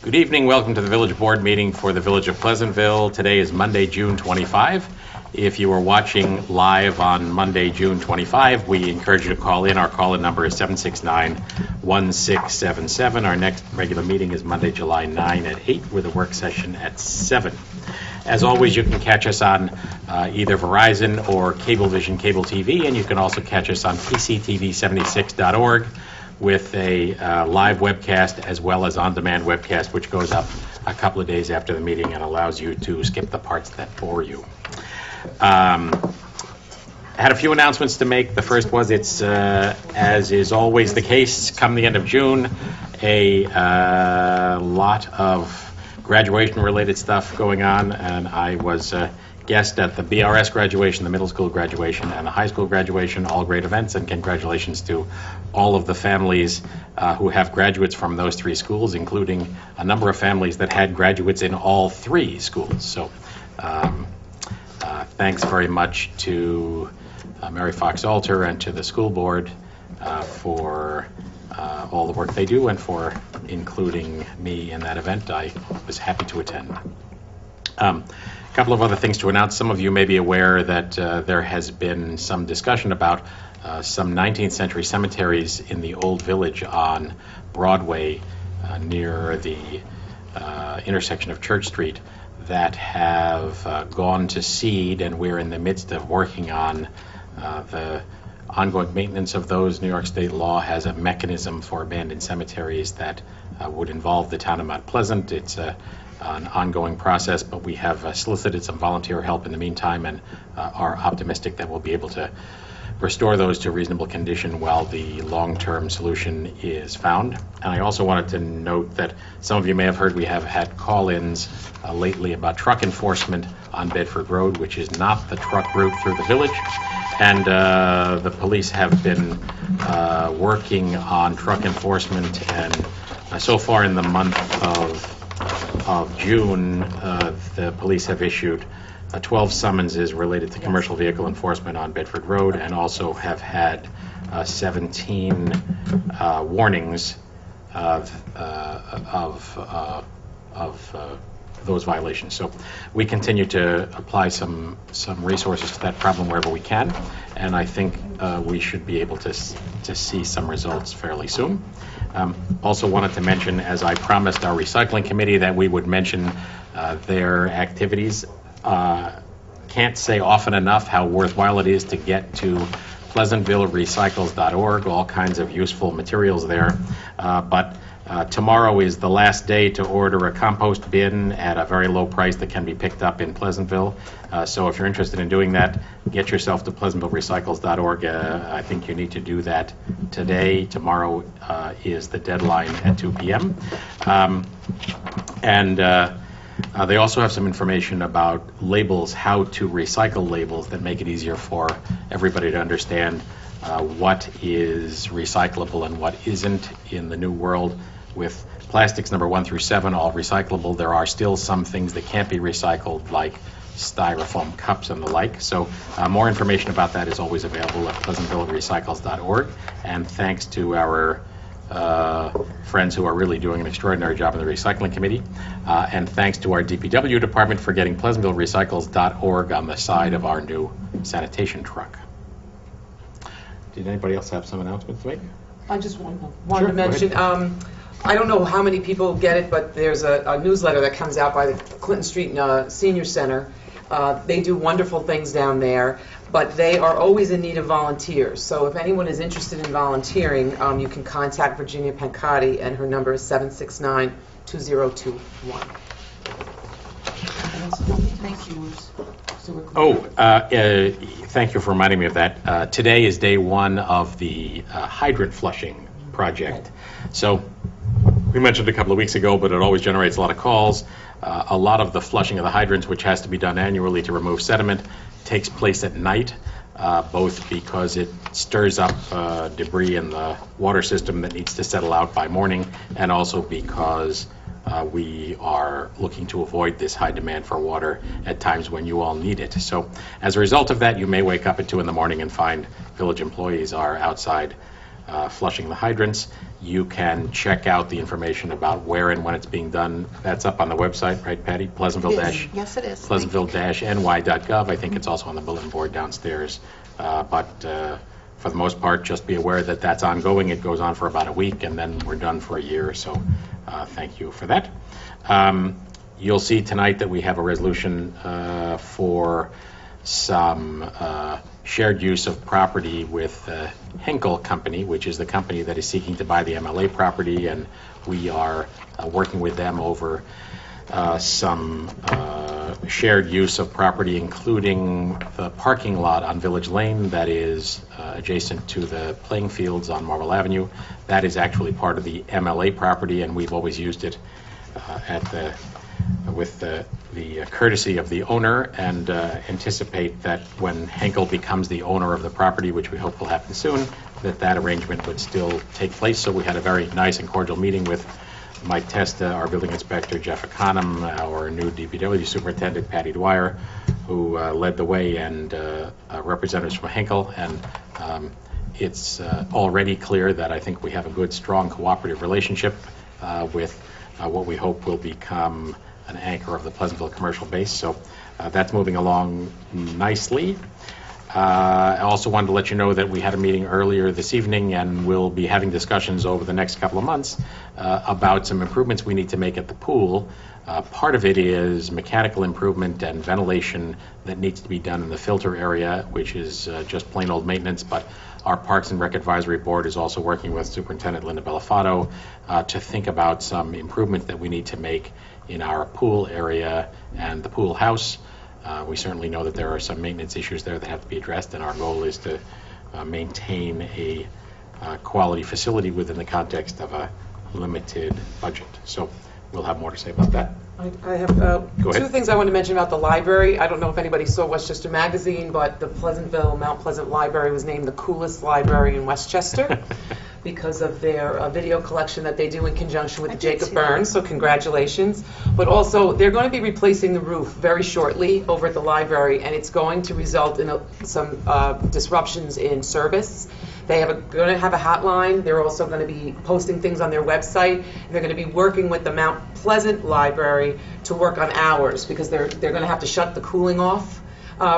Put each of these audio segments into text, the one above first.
Good evening. Welcome to the Village Board meeting for the Village of Pleasantville. Today is Monday, June 25. If you are watching live on Monday, June 25, we encourage you to call in. Our call-in number is 769-1677. Our next regular meeting is Monday, July 9 at 8 with a work session at 7. As always, you can catch us on either Verizon or Cablevision Cable TV, and you can also catch us on PCTV76.org with a live webcast as well as on-demand webcast, which goes up a couple of days after the meeting and allows you to skip the parts that bore you. Had a few announcements to make. The first was it's, as is always the case, come the end of June, a lot of graduation-related stuff going on, and I was guest at the BRS graduation, the middle school graduation, and the high school graduation, all great events, and congratulations to all of the families who have graduates from those three schools, including a number of families that had graduates in all three schools. So thanks very much to Mary Fox Alter and to the school board for all the work they do and for including me in that event. I was happy to attend. A couple of other things to announce. Some of you may be aware that there has been some discussion about some 19th century cemeteries in the Old Village on Broadway near the intersection of Church Street that have gone to seed, and we're in the midst of working on the ongoing maintenance of those. New York State law has a mechanism for abandoned cemeteries that would involve the town of Mount Pleasant. It's an ongoing process, but we have solicited some volunteer help in the meantime and are optimistic that we'll be able to restore those to reasonable condition while the long-term solution is found. And I also wanted to note that some of you may have heard we have had call-ins lately about truck enforcement on Bedford Road, which is not the truck route through the village. And the police have been working on truck enforcement, and so far in the month of June, the police have issued 12 summonses related to commercial vehicle enforcement on Bedford Road, and also have had 17 warnings of those violations. So we continue to apply some resources to that problem wherever we can, and I think we should be able to see some results fairly soon. Also wanted to mention, as I promised our recycling committee that we would mention their activities. Can't say often enough how worthwhile it is to get to PleasantvilleRecycles.org, all kinds of useful materials there. But tomorrow is the last day to order a compost bin at a very low price that can be picked up in Pleasantville. So if you're interested in doing that, get yourself to PleasantvilleRecycles.org. I think you need to do that today. Tomorrow is the deadline at 2 p.m. They also have some information about labels, how to recycle labels that make it easier for everybody to understand what is recyclable and what isn't in the new world. With plastics number 1 through 7 all recyclable, there are still some things that can't be recycled, like styrofoam cups and the like. So more information about that is always available at PleasantvilleRecycles.org. And thanks to our friends who are really doing an extraordinary job in the recycling committee, and thanks to our DPW department for getting PleasantvilleRecycles.org on the side of our new sanitation truck. Did anybody else have some announcements to make? I just wanted to mention, I don't know how many people get it, but there's a newsletter that comes out by the Clinton Street Senior Center. They do wonderful things down there, but they are always in need of volunteers. So if anyone is interested in volunteering, you can contact Virginia Pancotti, and her number is 769-2021. Thank you. Thank you for reminding me of that. Today is day one of the hydrant flushing project. So we mentioned a couple of weeks ago, but it always generates a lot of calls. A lot of the flushing of the hydrants, which has to be done annually to remove sediment, takes place at night, both because it stirs up debris in the water system that needs to settle out by morning, and also because we are looking to avoid this high demand for water at times when you all need it. So as a result of that, you may wake up at 2 in the morning and find village employees are outside flushing the hydrants. You can check out the information about where and when it's being done. That's up on the website, right, Patty? Pleasantville Yes, it is. Pleasantville-ny.gov. I think it's also on the bulletin board downstairs. But for the most part, just be aware that that's ongoing. It goes on for about a week, and then we're done for a year. So thank you for that. You'll see tonight that we have a resolution for some shared use of property with Henkel Company, which is the company that is seeking to buy the MLA property, and we are working with them over some shared use of property, including the parking lot on Village Lane that is adjacent to the playing fields on Marble Avenue. That is actually part of the MLA property, and we've always used it with the courtesy of the owner, and anticipate that when Henkel becomes the owner of the property, which we hope will happen soon, that arrangement would still take place. So we had a very nice and cordial meeting with Mike Testa, our building inspector, Jeff Econom, our new DPW superintendent, Patty Dwyer, who led the way, and representatives from Henkel. And it's already clear that I think we have a good, strong, cooperative relationship with what we hope will become an anchor of the Pleasantville commercial base. So that's moving along nicely. I also wanted to let you know that we had a meeting earlier this evening, and we'll be having discussions over the next couple of months about some improvements we need to make at the pool. Part of it is mechanical improvement and ventilation that needs to be done in the filter area, which is just plain old maintenance, but our Parks and Rec Advisory Board is also working with Superintendent Linda Bellafato to think about some improvements that we need to make in our pool area and the pool house. We certainly know that there are some maintenance issues there that have to be addressed, and our goal is to maintain a quality facility within the context of a limited budget. So we'll have more to say about that. I have two things I want to mention about the library. I don't know if anybody saw Westchester Magazine, but the Pleasantville Mount Pleasant Library was named the coolest library in Westchester because of their video collection that they do in conjunction with Jacob Burns, so congratulations. But also, they're going to be replacing the roof very shortly over at the library, and it's going to result in some disruptions in service. They're going to have a hotline. They're also going to be posting things on their website. And they're going to be working with the Mount Pleasant Library to work on hours, because they're going to have to shut the cooling off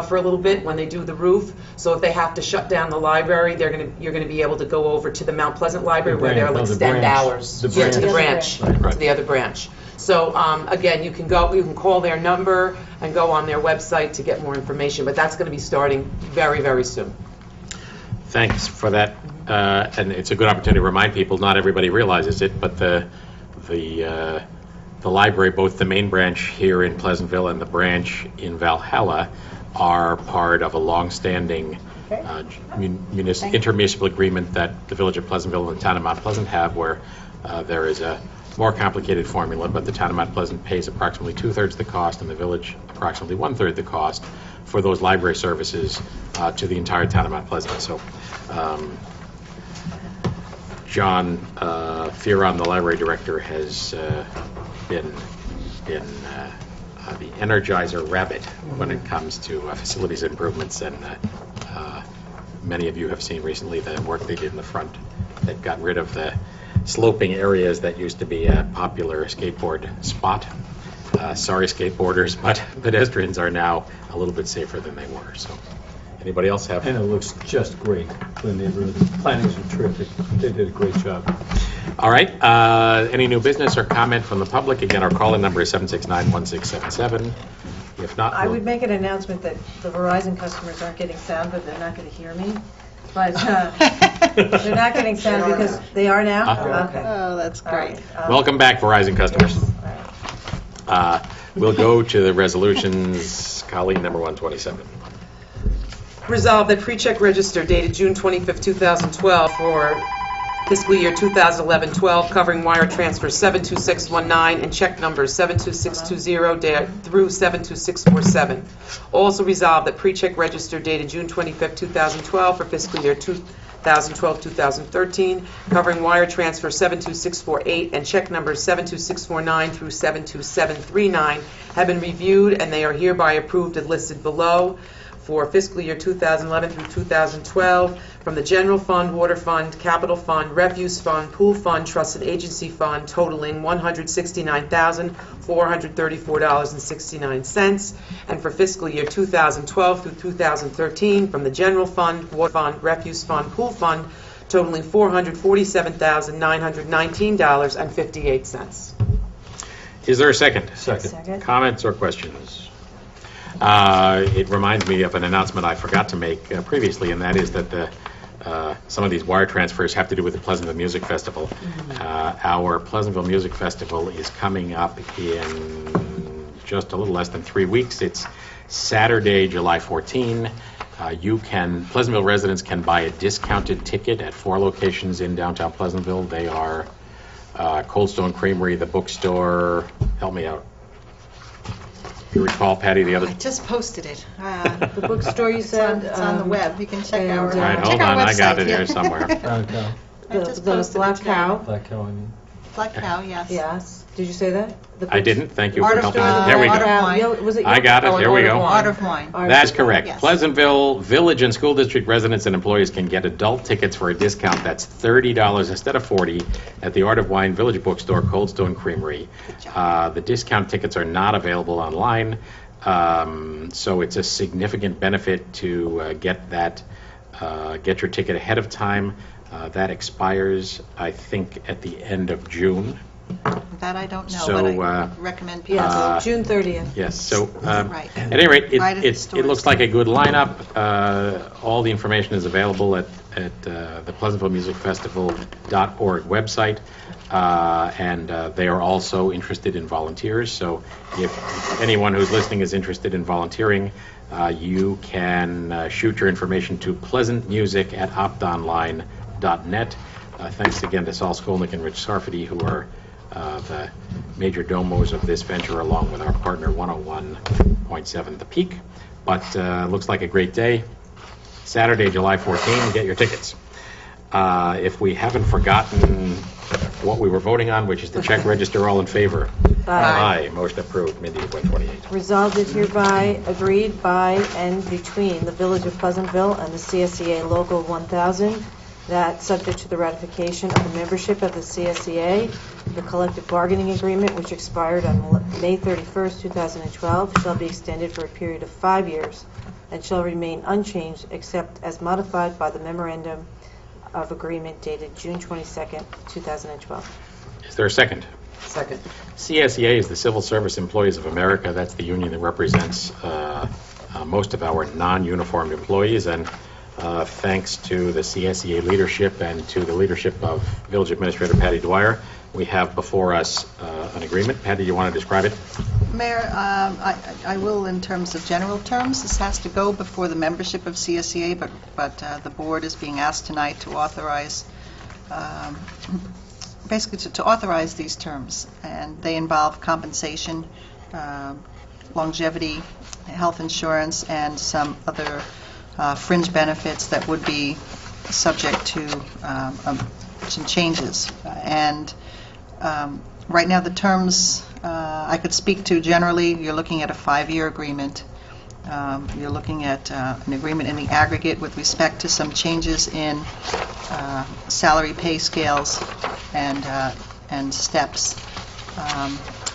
for a little bit when they do the roof. So if they have to shut down the library, you're going to be able to go over to the Mount Pleasant Library where they'll extend hours to the branch, to the other branch. So again, you can call their number and go on their website to get more information. But that's going to be starting very, very soon. Thanks for that, and it's a good opportunity to remind people. Not everybody realizes it, but the library, both the main branch here in Pleasantville and the branch in Valhalla, are part of a long-standing intermunicipal agreement that the Village of Pleasantville and the Town of Mount Pleasant have, where there is a more complicated formula, but the Town of Mount Pleasant pays approximately 2/3 the cost, and the Village approximately 1/3 the cost for those library services to the entire Town of Mount Pleasant. So John Fearon, the library director, has been the Energizer rabbit when it comes to facilities improvements, and many of you have seen recently the work they did in the front that got rid of the sloping areas that used to be a popular skateboard spot. Sorry, skateboarders, but pedestrians are now a little bit safer than they were. So, anybody else have? And it looks just great. The neighborhood plannings are terrific. They did a great job. All right. Any new business or comment from the public? Again, our call-in number is 769-1677. If not, I would make an announcement that the Verizon customers aren't getting sound, but they're not going to hear me. But they're not getting sound because they are now? Okay. Oh, that's great. Welcome back, Verizon customers. We'll go to the resolutions. Colleen, number 127. Resolved that pre-check register dated June 25th, 2012 for fiscal year 2011-12 covering wire transfer 72619 and check numbers 72620 through 72647. Also resolved that pre-check register dated June 25th, 2012 for fiscal year 2012-2013 covering wire transfer 72648 and check numbers 72649 through 72739 have been reviewed, and they are hereby approved and listed below. for fiscal year 2011 through 2012 from the General Fund, Water Fund, Capital Fund, Refuse Fund, Pool Fund, Trust and Agency Fund totaling $169,434.69, and for fiscal year 2012 through 2013 from the General Fund, Water Fund, Refuse Fund, Pool Fund totaling $447,919.58. Is there a second? Second. Comments or questions? It reminds me of an announcement I forgot to make previously, and that is that some of these wire transfers have to do with the Pleasantville Music Festival. Our Pleasantville Music Festival is coming up in just a little less than 3 weeks. It's Saturday, July 14. Pleasantville residents can buy a discounted ticket at 4 locations in downtown Pleasantville. They are Cold Stone Creamery, the bookstore. Help me out. You recall, Patty, the other? I just posted it. The bookstore, you said? It's on the web. You can check and, our All right, check hold our on, I got website, it yeah. here somewhere. Brown cow, I just The posted Black it Cow? today. black cow, I mean. Black Cow, yes. Yes. Did you say that? I didn't, thank you for Art of helping. Stone, There we Art go. of Wine. Was it I got it, Oh, there we Art of go. Wine. Art of Wine. That's correct. Yes. Pleasantville Village and School District residents and employees can get adult tickets for a discount that's $30 instead of $40 at the Art of Wine Village Bookstore, Cold Stone Creamery. The discount tickets are not available online, so it's a significant benefit to get your ticket ahead of time. That expires, I think, at the end of June. That I don't know, So, but I recommend people. Yes, June 30th. Yes, so Right. at any rate, Right at the it stores. looks like a good lineup. All the information is available at the PleasantvilleMusicFestival.org website, and they are also interested in volunteers. So if anyone who's listening is interested in volunteering, you can shoot your information to pleasantmusic@optonline.net. Thanks again to Saul Skolnick and Rich Sarfati, who are the major domos of this venture, along with our partner 101.7 The Peak. But looks like a great day. Saturday, July 14, get your tickets. If we haven't forgotten what we were voting on, which is the check register, all in favor? Aye. Motion approved. Mindy, 128. Resolved is hereby agreed by and between the Village of Pleasantville and the CSEA Local 1000 that, subject to the ratification of the membership of the CSEA, the collective bargaining agreement, which expired on May 31st, 2012, shall be extended for a period of 5 years and shall remain unchanged except as modified by the memorandum of agreement dated June 22nd, 2012. Is there a second? Second. CSEA is the Civil Service Employees of America. That's the union that represents most of our non-uniformed employees, and thanks to the CSEA leadership and to the leadership of Village Administrator Patty Dwyer, we have before us an agreement. Patty, you want to describe it? Mayor, I will in terms of general terms. This has to go before the membership of CSEA, but the board is being asked tonight to authorize, basically to authorize these terms. And they involve compensation, longevity, health insurance, and some other fringe benefits that would be subject to some changes. And right now, the terms I could speak to generally, you're looking at a 5-year agreement. You're looking at an agreement in the aggregate with respect to some changes in salary pay scales and steps.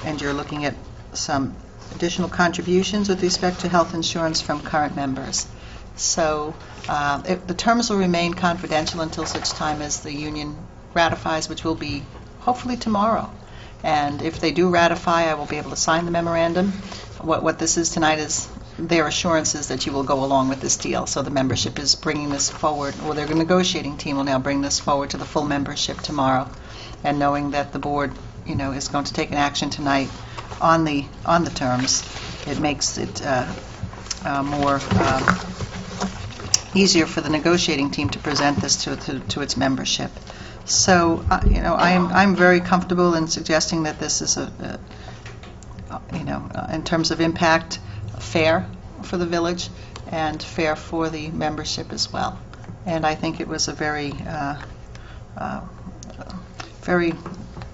And you're looking at some additional contributions with respect to health insurance from current members. So the terms will remain confidential until such time as the union ratifies, which will be hopefully tomorrow. And if they do ratify, I will be able to sign the memorandum. What this is tonight is their assurances that you will go along with this deal. So the membership is bringing this forward, or their negotiating team will now bring this forward to the full membership tomorrow. And knowing that the board, is going to take an action tonight on the terms, it makes it more easier for the negotiating team to present this to its membership. So, I'm very comfortable in suggesting that this is in terms of impact, fair for the village and fair for the membership as well. And I think it was a very, very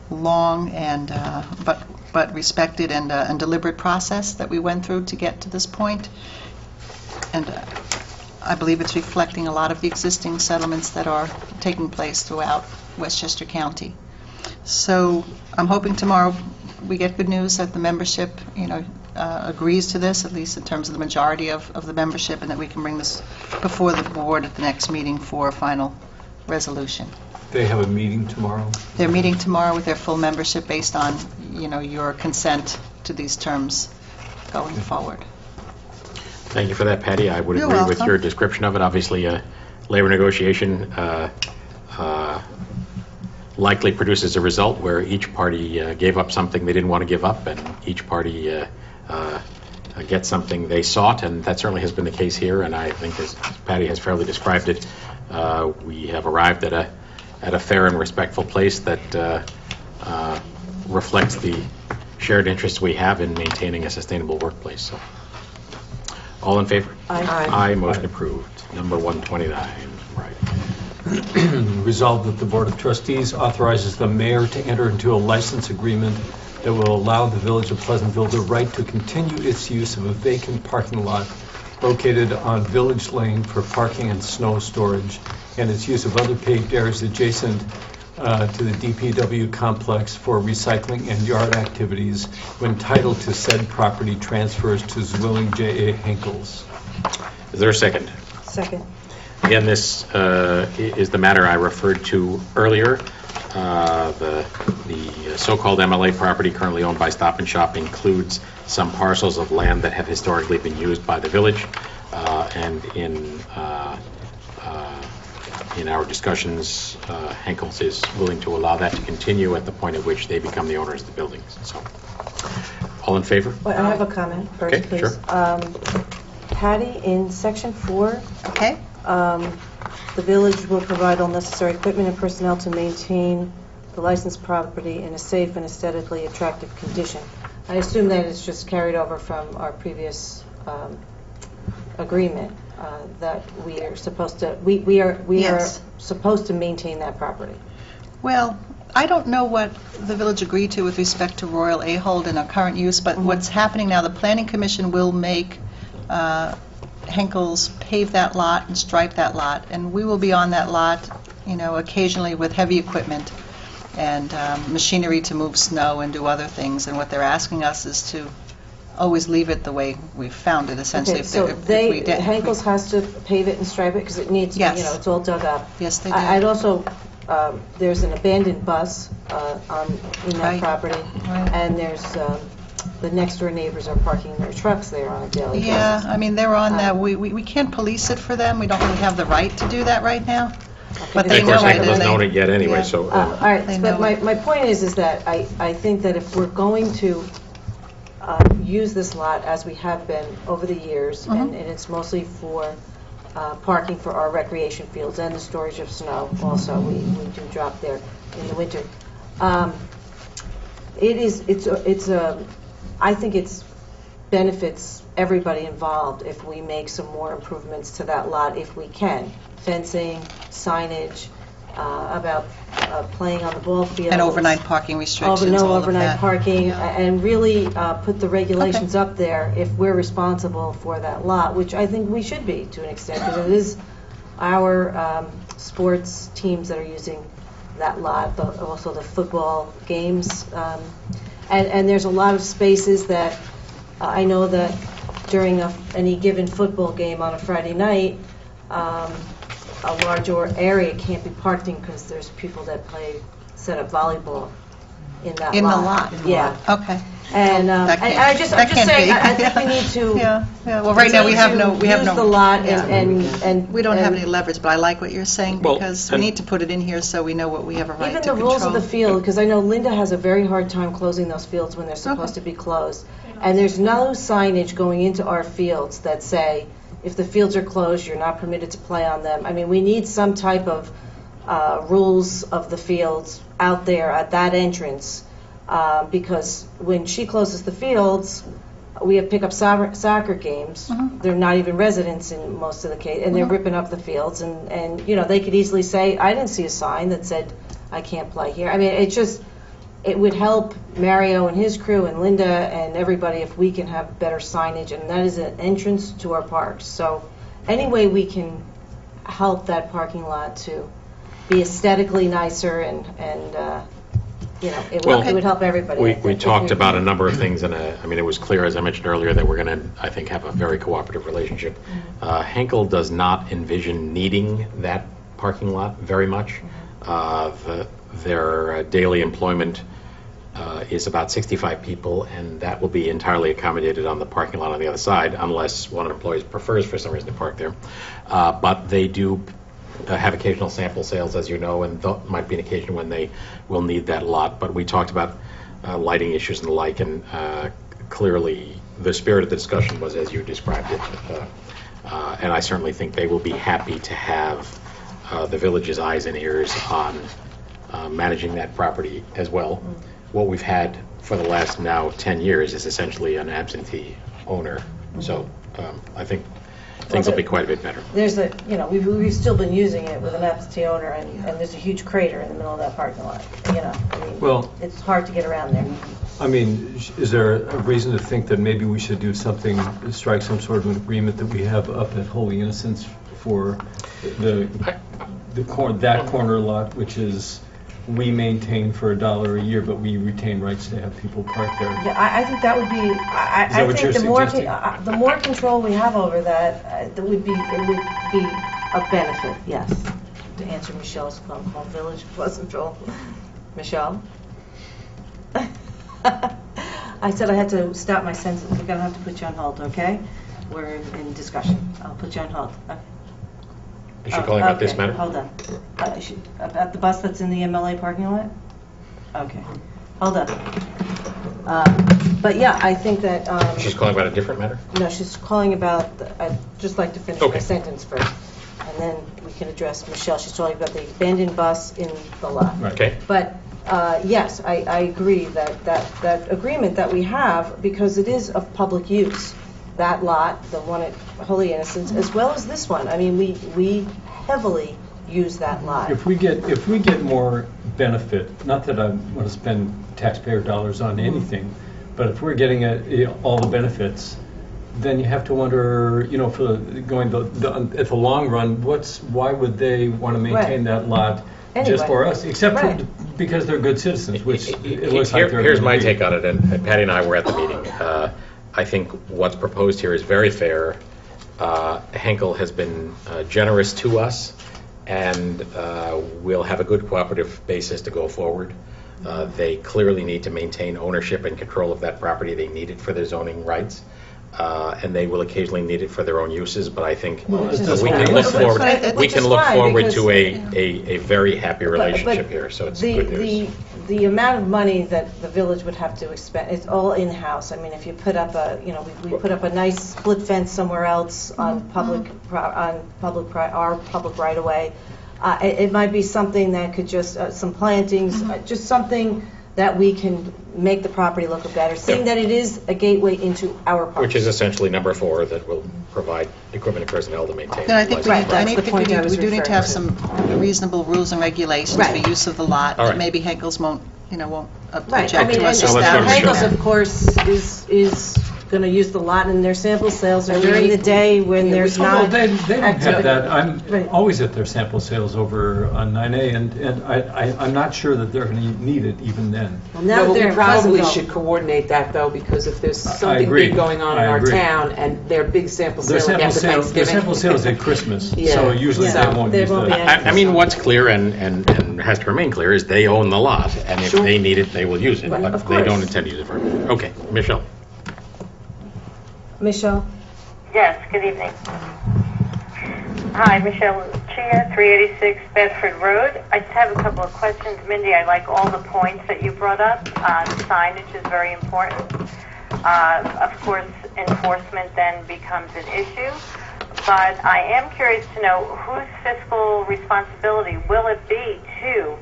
long and but respected and deliberate process that we went through to get to this point. And I believe it's reflecting a lot of the existing settlements that are taking place throughout Westchester County. So I'm hoping tomorrow we get good news that the membership, agrees to this, at least in terms of the majority of the membership, and that we can bring this before the board at the next meeting for a final resolution. They have a meeting tomorrow. They're meeting tomorrow with their full membership based on, your consent to these terms going forward. Thank you for that, Patty. I would You're agree with welcome. your description of it. Obviously, a labor negotiation likely produces a result where each party gave up something they didn't want to give up, and each party gets something they sought, and that certainly has been the case here. And I think, as Patty has fairly described it, we have arrived at a fair and respectful place that reflects the shared interest we have in maintaining a sustainable workplace. So, all in favor? Aye. Aye, motion approved. Number 129, right. Resolved that the Board of Trustees authorizes the mayor to enter into a license agreement that will allow the Village of Pleasantville the right to continue its use of a vacant parking lot located on Village Lane for parking and snow storage, and its use of other paved areas adjacent to the DPW complex for recycling and yard activities when title to said property transfers to Zwilling J.A. Henkels. Is there a second? Second. Again, this is the matter I referred to earlier. The so-called MLA property currently owned by Stop and Shop includes some parcels of land that have historically been used by the village, and in our discussions, Henkels is willing to allow that to continue at the point at which they become the owners of the buildings. So, all in favor? Well, I have a comment first, Okay, please. sure. Patty, in section 4, Okay? the village will provide all necessary equipment and personnel to maintain the licensed property in a safe and aesthetically attractive condition. I assume that it's just carried over from our previous agreement that we are supposed to, we are Yes. supposed to maintain that property. Well, I don't know what the village agreed to with respect to Royal Ahold in our current use, but what's happening now, the Planning Commission will make Henkels pave that lot and stripe that lot, and we will be on that lot, occasionally with heavy equipment and machinery to move snow and do other things, and what they're asking us is to always leave it the way we found it, essentially. Okay, so Henkels has to pave it and stripe it because it needs, Yes. it's all dug up. Yes, they do. I'd also, there's an abandoned bus in that Right. property, Right. and there's, the next door neighbors are parking their trucks there on a daily basis. Yeah, I mean, they're on that, we can't police it for them, we don't really have the right to do that right now, but And they of know course, it. Henkels doesn't own it yet anyway, Yeah. so... All right, They but know my point is that I think that if we're going to use this lot as we have been over the years, and it's mostly for parking for our recreation fields and the storage of snow also, we do drop there in the winter. I think it's benefits everybody involved if we make some more improvements to that lot if we can. Fencing, signage, about playing on the ball field. And overnight parking restrictions, No all of overnight that. parking, and really put the regulations up there if we're responsible for that lot, which I think we should be to an extent, because it is our sports teams that are using that lot, also the football games. And there's a lot of spaces that I know that during any given football game on a Friday night, a larger area can't be parked in because there's people that set up volleyball in that lot. In the lot? Yeah. Okay. And That can't- I'm just that can't saying, be. I think we need to. Yeah, well, right now, we have no... Use the lot Yeah. and. We don't have and any leverage, but I like what you're saying, Well, because we and- need to put it in here so we know what we have a right to Even control. the rules of the field, because I know Linda has a very hard time closing those fields when they're supposed to be closed. And there's no signage going into our fields that say, if the fields are closed, you're not permitted to play on them. I mean, we need some type of rules of the fields out there at that entrance, because when she closes the fields, we have pickup soccer games. They're not even residents in most of the case, and they're ripping up the fields. And they could easily say, I didn't see a sign that said I can't play here. I mean, it would help Mario and his crew and Linda and everybody if we can have better signage, and that is an entrance to our parks. So any way we can help that parking lot to be aesthetically nicer and you know, it Well, would help everybody. I We think, if talked about a number of things, and I mean, it was clear, as I mentioned earlier, that we're going to, I think, have a very cooperative relationship. Henkel does not envision needing that parking lot very much. Their daily employment is about 65 people, and that will be entirely accommodated on the parking lot on the other side, unless one of the employees prefers for some reason to park there. But they do have occasional sample sales, as you know, and there might be an occasion when they will need that lot. But we talked about lighting issues and the like, and clearly the spirit of the discussion was as you described it. And I certainly think they will be happy to have the village's eyes and ears on managing that property as well. What we've had for the last now 10 years is essentially an absentee owner. So I think things will be quite a bit better. There's a, you know, we've still been using it with an absentee owner, and there's a huge crater in the middle of that parking lot, you know. I mean, Well- it's hard to get around there. I mean, is there a reason to think that maybe we should do something, strike some sort of an agreement that we have up at Holy Innocents for that corner lot, which is we maintain for $1 a year, but we retain rights to have people park there? Yeah, I think that would be, Is that I what think you're the more, suggesting? the more control we have over that, it would be a benefit, yes. To answer Michelle's phone call, Village of Pleasantville. Michelle? I said I had to stop my sentence. We're going to have to put you on hold, okay? We're in discussion. I'll put you on hold. Is she calling about this Okay, matter? hold on. About the bus that's in the MLA parking lot? Okay, hold on. But yeah, I think that, She's calling about a different matter? no, she's calling about, I'd just like to finish my Okay. sentence first, and then we can address Michelle. She's talking about the abandoned bus in the lot. Right. Okay. But, yes, I agree that agreement that we have, because it is of public use, that lot, the one at Holy Innocents, as well as this one. I mean, we heavily use that lot. If we get more benefit, not that I want to spend taxpayer dollars on anything, but if we're getting all the benefits, then you have to wonder, you know, for going at the long run, why would they want to maintain that lot just Anyway. for us, except Right. for because they're good citizens, which it looks like they're. Here's my gonna be. take on it, and Patty and I were at the meeting. I think what's proposed here is very fair. Henkel has been generous to us, and we'll have a good cooperative basis to go forward. They clearly need to maintain ownership and control of that property. They need it for their zoning rights, and they will occasionally need it for their own uses, but I think Which is we fine. can look Which is forward, fine, we which can is look fine, forward because- to a very happy relationship here, so it's good news. The amount of money that the village would have to expend, it's all in-house. I mean, if you put up we put up a nice split fence somewhere else on public right-of-way, it might be something that could just, some plantings, just something that we can make the property look better, seeing that it is a gateway into our park. Which is essentially number 4, that will provide equipment and personnel to maintain. Then I think we Right, need, I that's the think point I was we do need to have referring some reasonable rules and regulations Right. for use of the lot. All right. Maybe Henkel's won't Right, object I mean, to and us So let's go to establishing Henkel's, Michelle. that. of course, is going to use the lot, and their sample sales are And we during the need- day when yeah, there's we- Oh, well, not they don't have activity. that. I'm Right. always at their sample sales over on 9A, and I'm not sure that they're going to need it even then. Well, now No, that but they're we in probably Pleasantville. should coordinate that, though, because if there's something agree. big going on in I our agree. town, and their big sample Their sale again sample for sales, their Thanksgiving. sample sales at Christmas, so Yeah. usually Yeah. they won't They use won't be that. I mean, what's clear and has to remain clear is they own the lot, and if Sure. they need it, they will use it, Right, but of they don't course. intend to use it for, okay, Michelle. Michelle? Yes, good evening. Hi, Michelle Chia, 386 Bedford Road. I just have a couple of questions. Mindy, I like all the points that you brought up. Signage is very important. Of course, enforcement then becomes an issue. But I am curious to know whose fiscal responsibility will it be to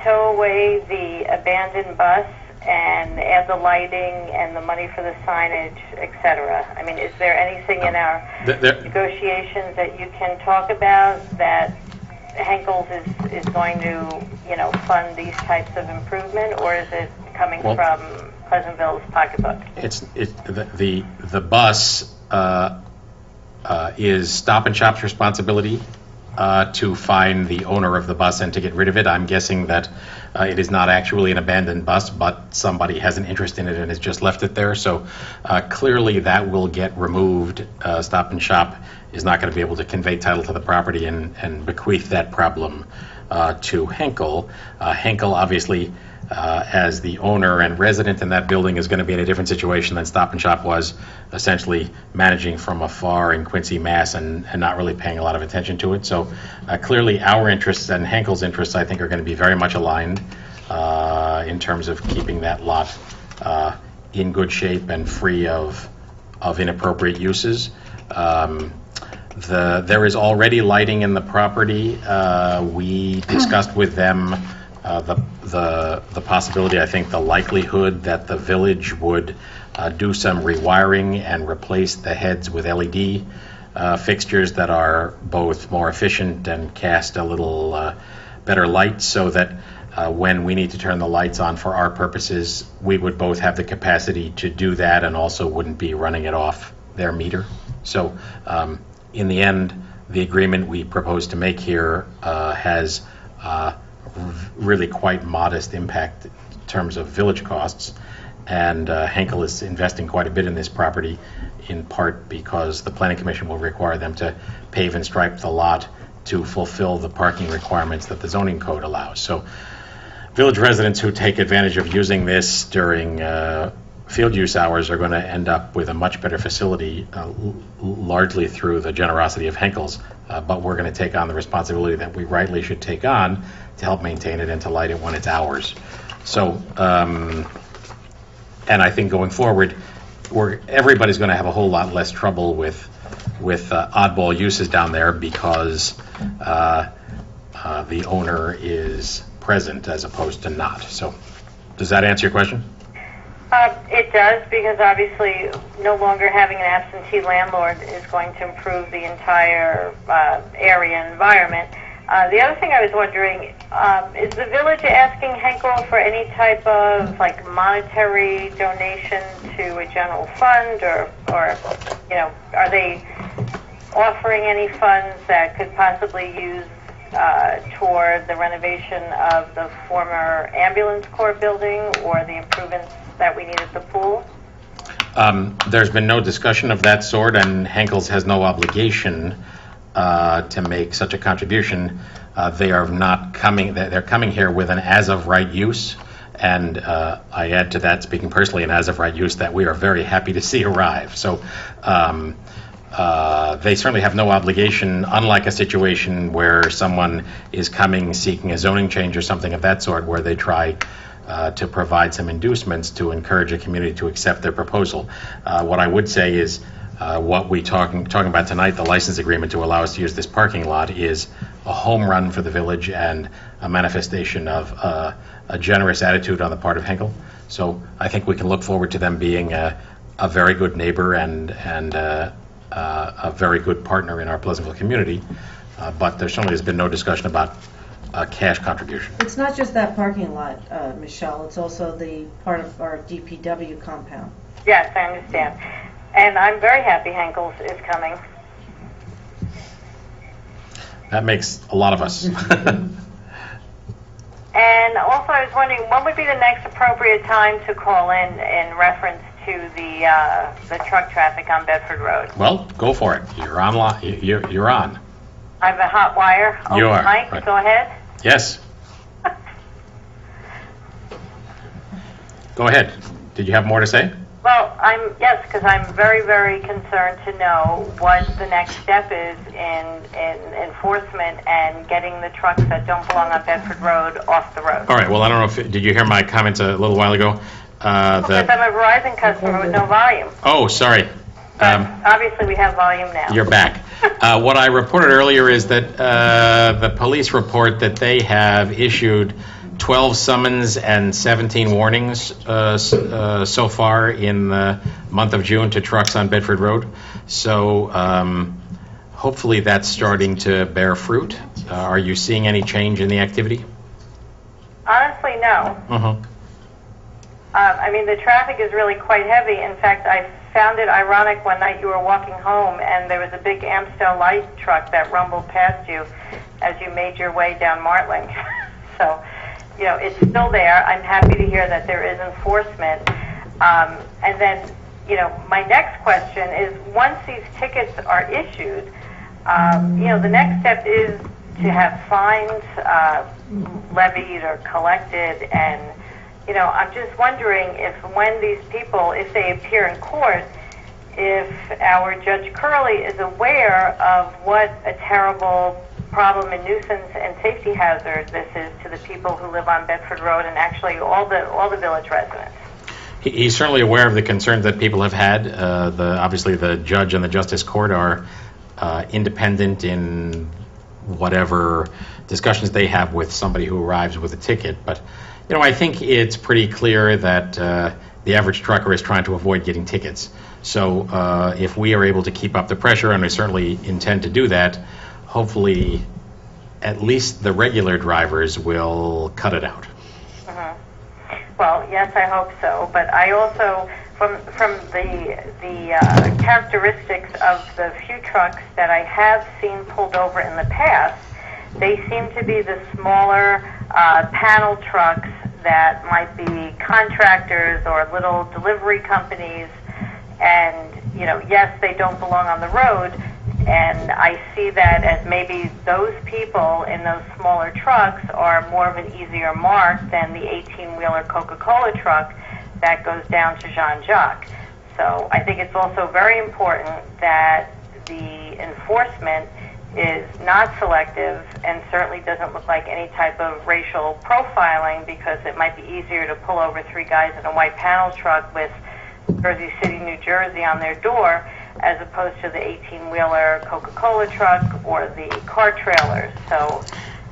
tow away the abandoned bus and add the lighting and the money for the signage, et cetera? I mean, is there anything in our negotiations that you can talk about that Henkel's is going to, fund these types of improvement, or is it coming Well- from Pleasantville's pocketbook? The bus is Stop and Shop's responsibility to find the owner of the bus and to get rid of it. I'm guessing that it is not actually an abandoned bus, but somebody has an interest in it and has just left it there. So clearly that will get removed. Stop and Shop is not going to be able to convey title to the property and bequeath that problem to Henkel. Henkel obviously, as the owner and resident in that building, is going to be in a different situation than Stop and Shop was, essentially managing from afar in Quincy, Mass, and not really paying a lot of attention to it. So clearly our interests and Henkel's interests, I think, are going to be very much aligned in terms of keeping that lot in good shape and free of inappropriate uses. There is already lighting in the property. We discussed with them the possibility, I think the likelihood that the village would do some rewiring and replace the heads with LED fixtures that are both more efficient and cast a little better light, so that when we need to turn the lights on for our purposes, we would both have the capacity to do that and also wouldn't be running it off their meter. So in the end, the agreement we propose to make here has really quite modest impact in terms of village costs, and Henkel is investing quite a bit in this property, in part because the Planning Commission will require them to pave and stripe the lot to fulfill the parking requirements that the zoning code allows. So village residents who take advantage of using this during field use hours are going to end up with a much better facility, largely through the generosity of Henkel's, but we're going to take on the responsibility that we rightly should take on to help maintain it and to light it when it's ours. So, and I think going forward, everybody's going to have a whole lot less trouble with oddball uses down there because the owner is present as opposed to not. So, does that answer your question? It does, because obviously no longer having an absentee landlord is going to improve the entire area environment. The other thing I was wondering, is the village asking Henkel for any type of like monetary donation to a general fund, or you know, are they offering any funds that could possibly use toward the renovation of the former ambulance corps building or the improvements that we need at the pool? There's been no discussion of that sort, and Henkel's has no obligation to make such a contribution. They are not coming. They're coming here with an as-of-right use, and I add to that, speaking personally, an as-of-right use that we are very happy to see arrive. So they certainly have no obligation, unlike a situation where someone is coming seeking a zoning change or something of that sort, where they try to provide some inducements to encourage a community to accept their proposal. What I would say is what we talking about tonight, the license agreement to allow us to use this parking lot, is a home run for the village and a manifestation of a generous attitude on the part of Henkel. So I think we can look forward to them being a very good neighbor and a very good partner in our Pleasantville community. But there certainly has been no discussion about a cash contribution. It's not just that parking lot, Michelle, it's also the part of our DPW compound. Yes, I understand. And I'm very happy Henkel's is coming. That makes a lot of us. And also, I was wondering, when would be the next appropriate time to call in reference to the truck traffic on Bedford Road? Well, go for it. You're on. You're on. I have a hot wire. You are, Mike, right. Go ahead. Yes. Go ahead. Did you have more to say? Well, yes, because I'm very, very concerned to know what the next step is in enforcement and getting the trucks that don't belong on Bedford Road off the road. All right. Well, I don't know if did you hear my comments a little while ago? Because I'm a Verizon customer with no volume. Oh, sorry. But obviously, we have volume now. You're back. What I reported earlier is that the police report that they have issued 12 summons and 17 warnings so far in the month of June to trucks on Bedford Road. So hopefully that's starting to bear fruit. Are you seeing any change in the activity? Honestly, no. Uh-huh. I mean, the traffic is really quite heavy. In fact, I found it ironic one night you were walking home and there was a big Amstel Light truck that rumbled past you as you made your way down Martling. So, you know, it's still there. I'm happy to hear that there is enforcement. And then, you know, my next question is, once these tickets are issued, you know, the next step is to have fines levied or collected. And, you know, I'm just wondering if when these people, if they appear in court, if our Judge Curley is aware of what a terrible problem and nuisance and safety hazard this is to the people who live on Bedford Road and actually all the village residents. He's certainly aware of the concerns that people have had. Obviously, the judge and the justice court are independent in whatever discussions they have with somebody who arrives with a ticket. But, you know, I think it's pretty clear that the average trucker is trying to avoid getting tickets. So if we are able to keep up the pressure, and we certainly intend to do that, hopefully at least the regular drivers will cut it out. Well, yes, I hope so. But I also, from the characteristics of the few trucks that I have seen pulled over in the past, they seem to be the smaller panel trucks that might be contractors or little delivery companies. And, you know, yes, they don't belong on the road. And I see that as maybe those people in those smaller trucks are more of an easier mark than the 18-wheeler Coca-Cola truck that goes down to Jean-Jacques. So I think it's also very important that the enforcement is not selective and certainly doesn't look like any type of racial profiling, because it might be easier to pull over three guys in a white panel truck with Jersey City, New Jersey on their door, as opposed to the 18-wheeler Coca-Cola truck or the car trailers. So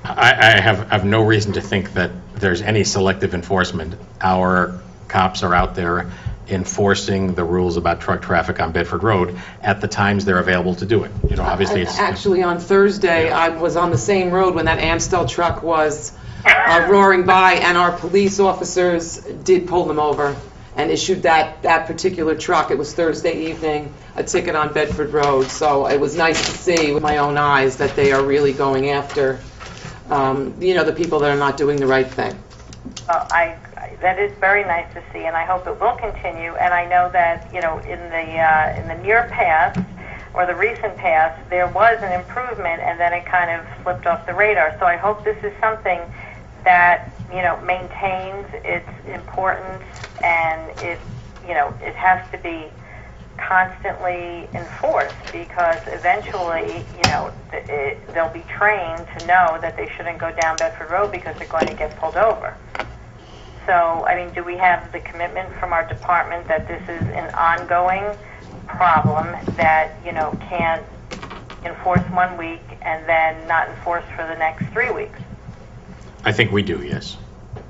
I have no reason to think that there's any selective enforcement. Our cops are out there enforcing the rules about truck traffic on Bedford Road at the times they're available to do it. You know, obviously it's... Actually, on Thursday, I was on the same road when that Amstel truck was roaring by, and our police officers did pull them over and issued that particular truck. It was Thursday evening, a ticket on Bedford Road. So it was nice to see with my own eyes that they are really going after, you know, the people that are not doing the right thing. Well, that is very nice to see, and I hope it will continue. And I know that, you know, in the near past or the recent past, there was an improvement, and then it kind of slipped off the radar. So I hope this is something that, you know, maintains its importance, and it, you know, it has to be constantly enforced, because eventually, you know, they'll be trained to know that they shouldn't go down Bedford Road because they're going to get pulled over. So, I mean, do we have the commitment from our department that this is an ongoing problem that, you know, can't enforce 1 week and then not enforce for the next 3 weeks? I think we do, yes.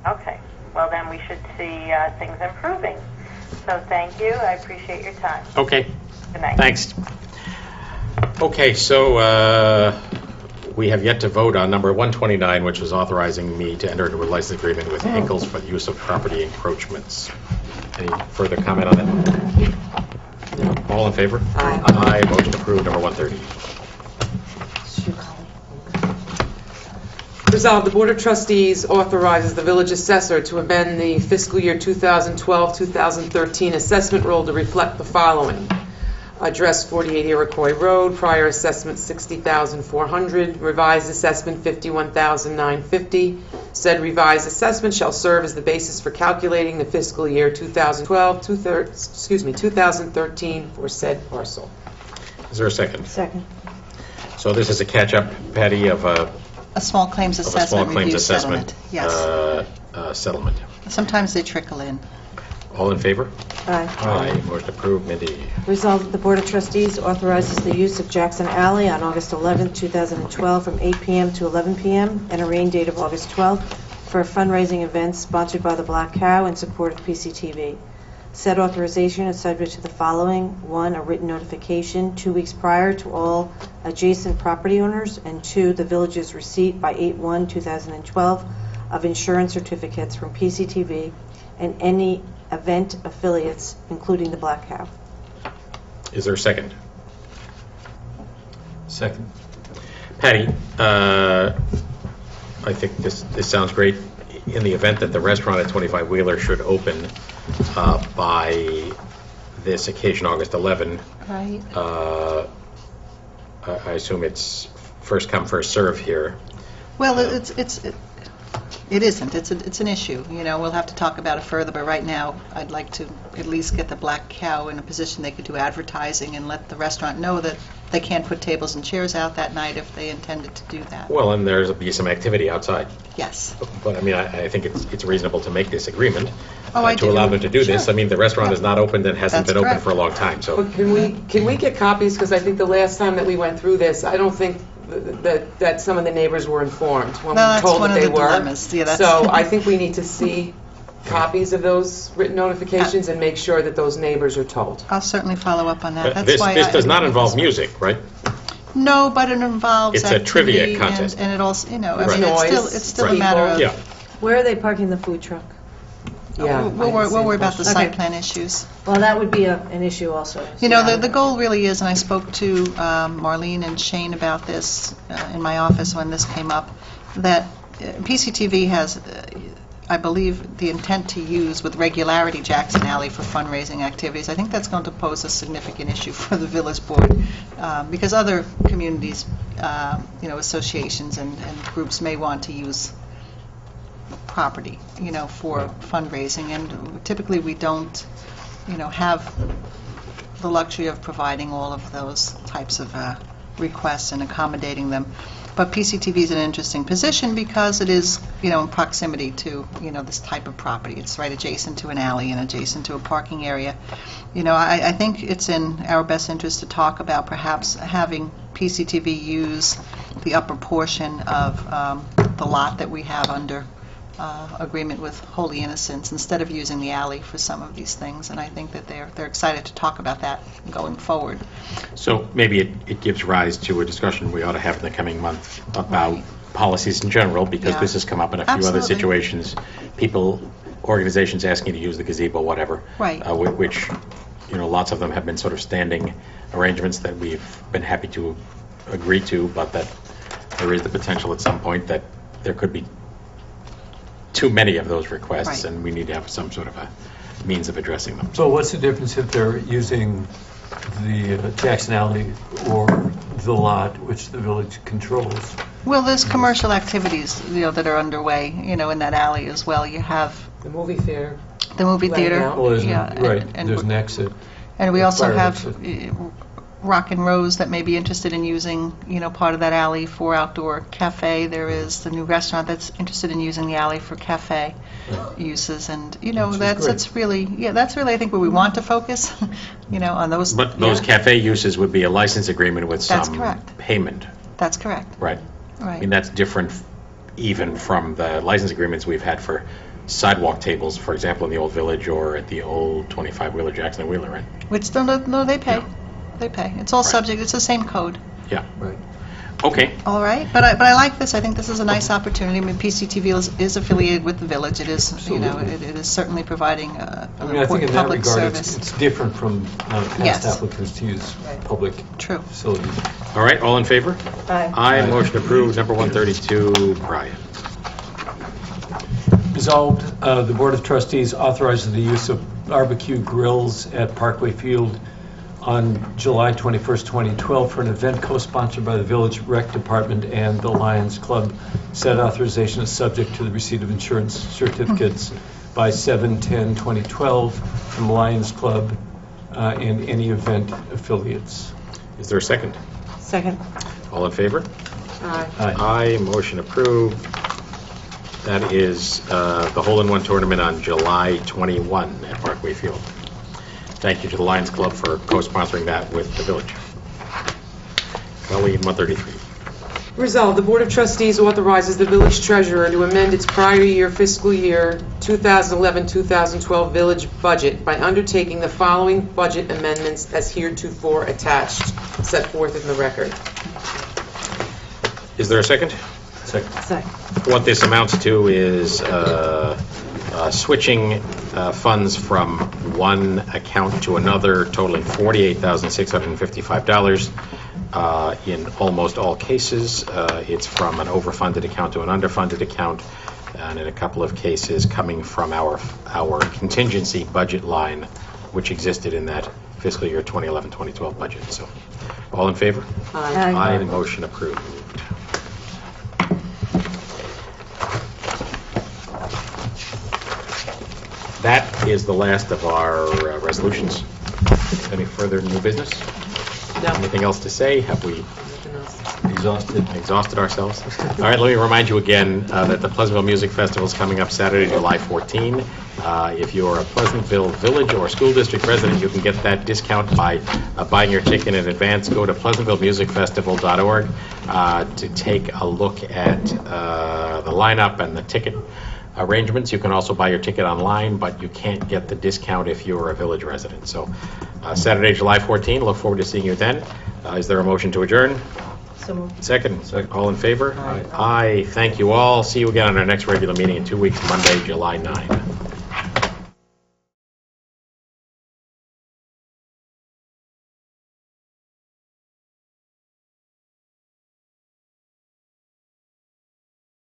Okay. Well, then we should see things improving. So thank you. I appreciate your time. Okay. Good night. Thanks. Okay, so we have yet to vote on number 129, which is authorizing me to enter into a license agreement with Ingalls for the use of property encroachments. Any further comment on that? All in favor? Aye. Aye. Motion approved. Number 130. Resolved, the Board of Trustees authorizes the village assessor to amend the fiscal year 2012-2013 assessment roll to reflect the following. Address 48 Iroquois Road, prior assessment $60,400, revised assessment $51,950. Said revised assessment shall serve as the basis for calculating the fiscal year 2013 for said parcel. Is there a second? Second. So this is a catch-up, Patty, of a small claims small assessment claims review assessment settlement. Yes. Settlement. Sometimes they trickle in. All in favor? Aye. Aye. Motion approved. Mindy. Resolved that the Board of Trustees authorizes the use of Jackson Alley on August 11, 2012, from 8 p.m. to 11 p.m., and a rain date of August 12th, for a fundraising event sponsored by the Black Cow in support of PCTV. Said authorization is subject to the following: 1, a written notification 2 weeks prior to all adjacent property owners, and 2, the village's receipt by 8/1/2012 of insurance certificates from PCTV and any event affiliates, including the Black Cow. Is there a second? Second. Patty, I think this sounds great. In the event that the restaurant at 25 Wheeler should open by this occasion, August 11, Right. I assume it's first come, first serve here. Well, it isn't. It's an issue. You know, we'll have to talk about it further, but right now, I'd like to at least get the Black Cow in a position they could do advertising and let the restaurant know that they can't put tables and chairs out that night if they intended to do that. Well, and there's be some activity outside. Yes. But I mean, I think it's reasonable to make this agreement Oh, I to do. allow them to do this. Sure. I mean, the restaurant is not opened and hasn't That's been open correct. for a long time, so. But can we get copies? Because I think the last time that we went through this, I don't think that some of the neighbors were informed when No, we that's told one that of they the were. dilemmas. Yeah, that's- So I think we need to see copies of those written notifications and make sure that those neighbors are told. I'll certainly follow up on that. That's This why this I- does not involve music, right? No, but it involves It's a trivia activity contest. and it also, you know, I Right. mean, Noise, it's still a people. matter of... Yeah. Where are they parking the food truck? Yeah. We'll worry about the site Okay. plan issues. Well, that would be an issue also. You know, the goal really is, and I spoke to Marlene and Shane about this in my office when this came up, that PCTV has, I believe, the intent to use with regularity Jackson Alley for fundraising activities. I think that's going to pose a significant issue for the village board, because other communities, you know, associations and groups may want to use property, you know, for fundraising, and typically we don't, you know, have the luxury of providing all of those types of requests and accommodating them. But PCTV is in an interesting position because it is, you know, in proximity to, you know, this type of property. It's right adjacent to an alley and adjacent to a parking area. You know, I think it's in our best interest to talk about perhaps having PCTV use the upper portion of the lot that we have under agreement with Holy Innocents instead of using the alley for some of these things. And I think that they're excited to talk about that going forward. So maybe it gives rise to a discussion we ought to have in the coming month about Right. policies in general, because Yeah. this has come up in a few other Absolutely. situations. People, organizations asking to use the gazebo, whatever. Right. Which, you know, lots of them have been sort of standing arrangements that we've been happy to agree to, but that there is the potential at some point that there could be too many of those requests, Right. and we need to have some sort of a means of addressing them. So what's the difference if they're using the Jackson Alley or the lot, which the village controls? Well, there's commercial activities, you know, that are underway, you know, in that alley as well. You have The movie theater. the movie Laying theater. out. Well, there's, yeah, right, and there's an exit. And we also fire have exit. Rock and Rose that may be interested in using, you know, part of that alley for outdoor cafe. There is the new restaurant that's interested in using the alley for cafe uses, and, you know, Which is that's really, that's really, I think, where we want to focus, you know, on those. But those yeah, cafe uses would be a license agreement with That's some correct. payment, That's correct, right? I right. mean, that's different even from the license agreements we've had for sidewalk tables, for example, in the Old Village or at the old 25 Wheeler, Jackson and Wheeler, right? Which, no, they pay. Yeah. They pay. It's all Right. subject, it's the same code. Yeah. Right. Okay. All right, but I like this. I think this is a nice opportunity. I mean, PCTV is affiliated with the village. It is, you know, Absolutely. it is certainly providing I an mean, I think in important that public regard, service. it's different from past Yes. applicants to use public True. facilities. All right, all in favor? Aye. Aye, motion approved. Number 132, Brian. Resolved, the Board of Trustees authorizes the use of barbecue grills at Parkway Field on July 21st, 2012 for an event co-sponsored by the Village Rec Department and the Lions Club. Said authorization is subject to the receipt of insurance certificates by 7/10/2012 from Lions Club and any event affiliates. Is there a second? Second. All in favor? Aye. Aye, motion approved. That is the hole-in-one tournament on July 21 at Parkway Field. Thank you to the Lions Club for co-sponsoring that with the village. Colleen, 133. Resolved, the Board of Trustees authorizes the village treasurer to amend its prior year fiscal year 2011-2012 village budget by undertaking the following budget amendments as heretofore attached, set forth in the record. Is there a second? Second. Second. What this amounts to is switching funds from one account to another totaling $48,655. In almost all cases, it's from an overfunded account to an underfunded account, and in a couple of cases coming from our contingency budget line, which existed in that fiscal year 2011-2012 budget. So, all in favor? Aye. Aye, the motion approved. That is the last of our resolutions. Any further new business? No. Anything else to say? Have we Nothing else. exhausted ourselves? All right, let me remind you again that the Pleasantville Music Festival is coming up Saturday, July 14. If you're a Pleasantville Village or School District resident, you can get that discount by buying your ticket in advance. Go to pleasantvillemusicfestival.org to take a look at the lineup and the ticket arrangements. You can also buy your ticket online, but you can't get the discount if you're a village resident. So Saturday, July 14, look forward to seeing you then. Is there a motion to adjourn? So moved. Second. All in favor? Aye. Thank you all. See you again on our next regular meeting in 2 weeks, Monday, July 9.